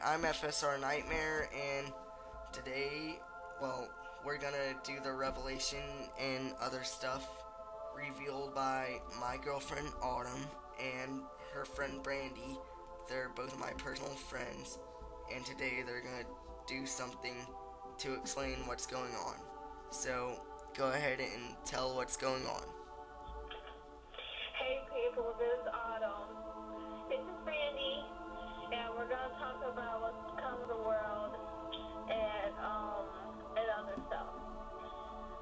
Hi, I'm FSR Nightmare, and today, well, we're gonna do the revelation and other stuff revealed by my girlfriend Autumn and her friend Brandy. They're both my personal friends, and today they're gonna do something to explain what's going on. So, go ahead and tell what's going on. Hey people, this is Autumn. This is Brandy, and we're gonna talk about what's come of the world and other stuff.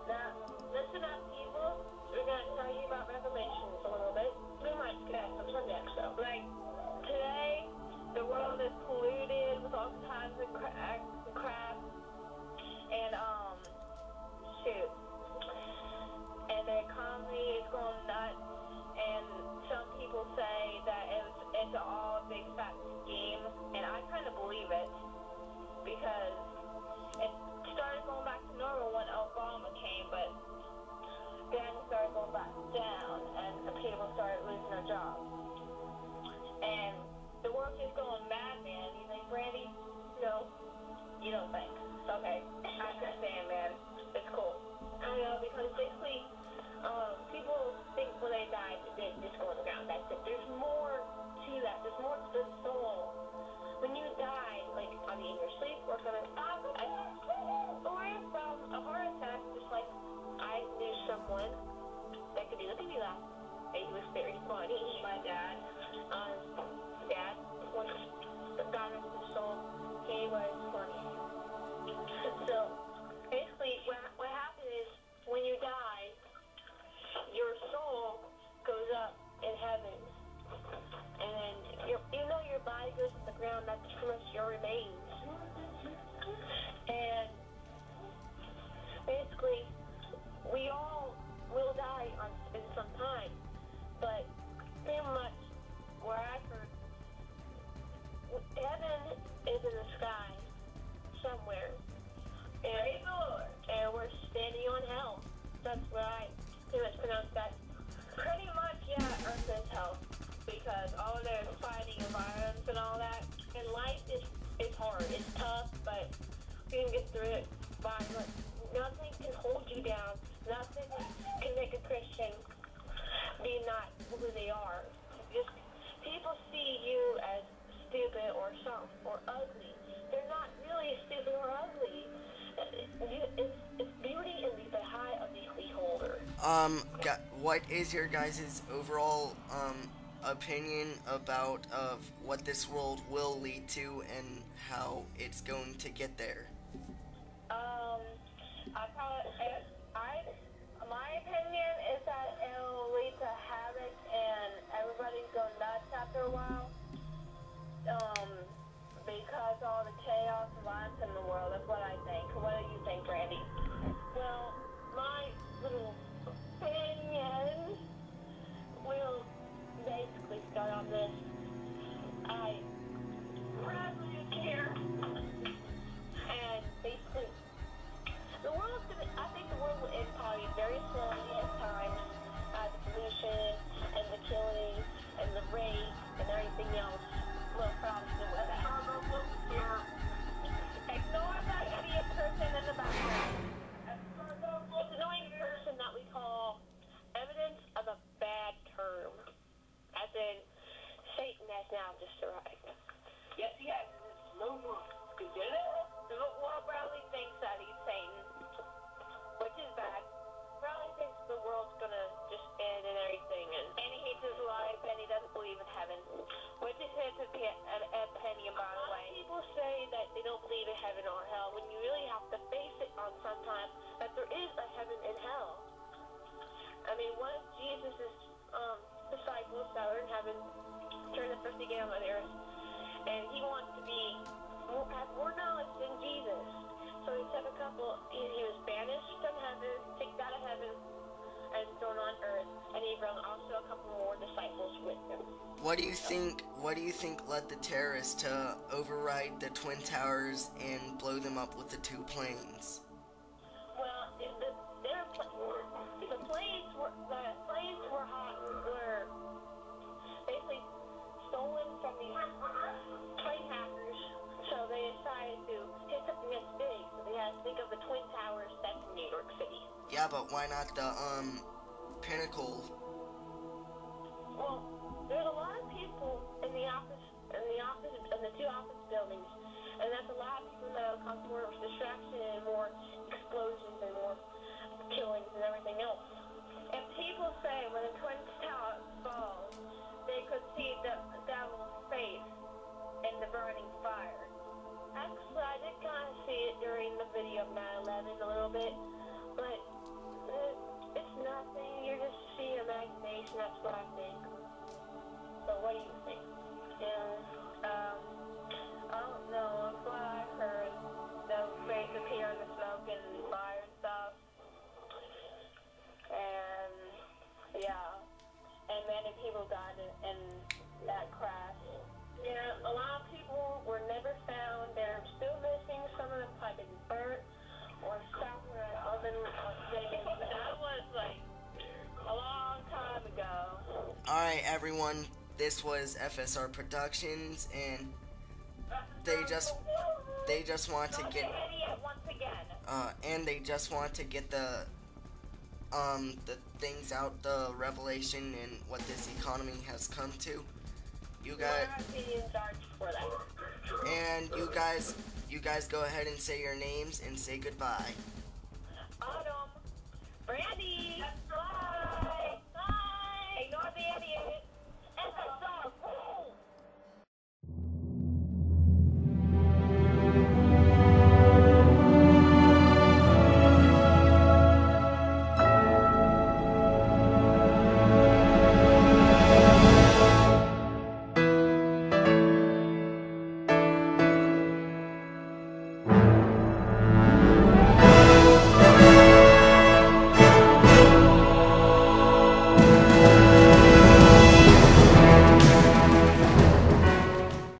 Now, listen up, people. We're gonna tell you about Revelations a little bit. We might get some subjects though. Like today, the world is polluted with all kinds of crap, and shoot, and the economy is going nuts. And some people say that it's all a big fat scheme, and I kind of believe it because it started going back to normal when Obama came, but then it started going back down, and people started losing their jobs. And the world is going mad, man. You think, Brandy? No, you don't think. Okay, I understand, man. It's cool. I know, because basically, people think when they die that they just go on the ground. That's it. There's more to that. There's more to the soul. When you die, like, in your sleep or something, or from a heart attack, just like I knew someone that could do the baby laugh. And he was very funny. My dad, once got into the soul, he was funny. So, basically, what happens is when you die, your soul goes up in heaven, and then even though your body goes to the ground, that's pretty much your remains. And basically, we all will die in some time, but pretty much where I've heard, heaven is in the sky somewhere, and we're standing on hell. That's where I pretty much pronounce that. Pretty much, yeah, Earth is hell, because all of their fighting and violence and all that. And life is hard, it's tough, but you can get through it by nothing can hold you down. Nothing can make a Christian be not who they are. Just people see you as stupid or something or ugly. They're not really stupid or ugly. It's beauty in the eye of the beholder. What is your guys' overall opinion about of what this world will lead to and how it's going to get there? My opinion is that it'll lead to havoc and everybody's go nuts after a while. Because all the chaos and violence in the world. That's what I think. What do you think, Brandy? Well, my little opinion will basically start on this. I probably care. And basically, I think the world will end probably very slowly at times. The pollution and the killing and the rape and everything else will probably do with that. Ignore that idiot person in the background. It's an annoying person that we call evidence of a bad term. As in, Satan has now just arrived. Yes, he has. No more. You get it? Well, Bradley thinks that he's Satan, which is bad. Bradley thinks the world's gonna just end and everything, and he hates his life, and he doesn't believe in heaven, which is his opinion, by the way. People say that they don't believe in heaven or hell, when you really have to face it on sometimes that there is a heaven and hell. I mean, one of Jesus' disciples that were in heaven turned the first again on earth, and he wants to have more knowledge than Jesus. So he took he was banished from heaven, kicked out of heaven, and thrown on earth, and he brought also a couple more disciples with him. What do you think led the terrorists to override the Twin Towers and blow them up with the two planes? Well, the planes were basically stolen from these plane hackers. So Yeah, but why not the Pinnacle? Well, there's a lot of people in the two office buildings, and that's a lot of people that will cause more distraction and more explosions and more killings and everything else. And people say when the Twin Towers fall, they could see the devil's face in the burning fire. Actually, I did kind of see it during the video of 9/11 a little bit, but it's nothing. You're just seeing imagination. That's what I think. So what do you think? I don't know. That's what I heard. The face appear in the smoke and fire and stuff. And yeah, and many people died in that crash. Yeah, a lot of people were never found. They're still missing. Some of them probably been burnt or stuck in an oven. That was like a long time ago. Alright, everyone, this was FSR Productions, and they just want to get they just want to get the things out, the revelation and what this economy has come to. You guys go ahead and say your names and say goodbye.